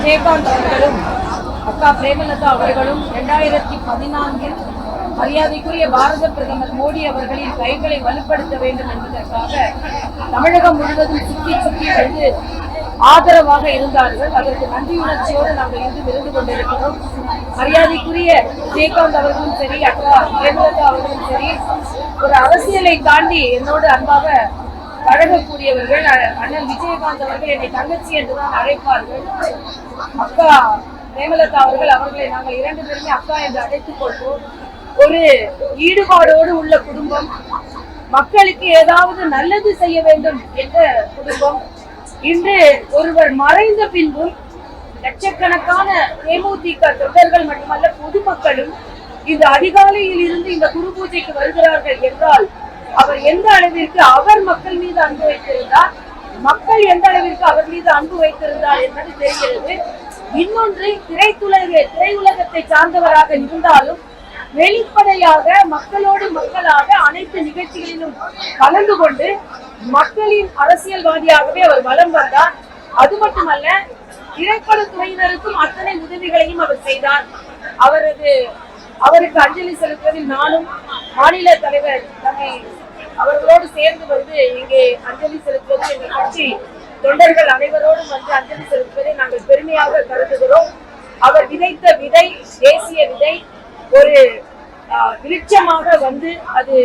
விஜயகாந்த் அவர்களும் அக்கா பிரேமலதா அவர்களும் 2014 மரியாதைக்குரிய பாரத பிரதமர் மோடி அவர்களின் கைகளை வலுப்படுத்த வேண்டும் என்பதற்காக தமிழகம் முழுவதும் சுற்றி சுற்றி வந்து ஆதரவாக இருந்தார்கள். அதற்கு நன்றியுணர்ச்சியோடு நாங்கள் இன்று இருந்து கொண்டிருக்கிறோம். மரியாதைக்குரிய விஜயகாந்த் அவர்களும் சரி, அக்கா பிரேமலதா அவர்களும் சரி, ஒரு அரசியலை தாண்டி என்னோடு அன்பாக பழகக்கூடியவர்கள். அண்ணன் விஜயகாந்த் அவர்கள் என்னை தங்கச்சி என்றுதான் அழைப்பார்கள். அக்கா பிரேமலதா அவர்களை நாங்கள் 2 பேருமே அக்கா என்று அழைத்துக் கொள்வோம். ஒரு ஈடுபாடோடு உள்ள குடும்பம், மக்களுக்கு ஏதாவது நல்லது செய்ய வேண்டும் என்ற குடும்பம். இன்று ஒருவர் மறைந்த பின்பும் லட்சக்கணக்கான தேமுதிக தொண்டர்கள் மட்டுமல்ல பொதுமக்களும் இந்த அதிகாலையில் இருந்து இந்த குரு பூஜைக்கு வருகிறார்கள் என்றால் அவர் எந்த அளவிற்கு அவர் மக்கள் மீது அன்பு வைத்திருந்தார், மக்கள் எந்த அளவிற்கு அவர் மீது அன்பு வைத்திருந்தார் என்பது தெரிகிறது. இன்னொன்று, திரையுலகத்தை சார்ந்தவராக இருந்தாலும் வெளிப்படையாக மக்களோடு மக்களாக அனைத்து நிகழ்ச்சிகளிலும் கலந்து கொண்டு மக்களின் அரசியல்வாதியாகவே அவர் வலம் வந்தார். அது மட்டுமல்ல, திரைப்படத்துறையினருக்கும் அத்தனை உதவிகளையும் அவர் செய்தார். அவருக்கு அஞ்சலி செலுத்துவதில் நானும் மாநில தலைவர் தம்பி அவர்களோடு சேர்ந்து வந்து இங்கே அஞ்சலி செலுத்துவது, எங்கள் கட்சி தொண்டர்கள் அனைவரோடும் வந்து அஞ்சலி செலுத்துவதை நாங்கள் பெருமையாக கருதுகிறோம். அவர் விதைத்த விதை, தேசிய விதை, ஒரு விருட்சமாக வந்து அது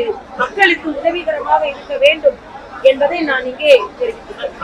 மக்களுக்கு உதவிகரமாக இருக்க வேண்டும் என்பதை நான் இங்கே தெரிவித்துள்ளேன்.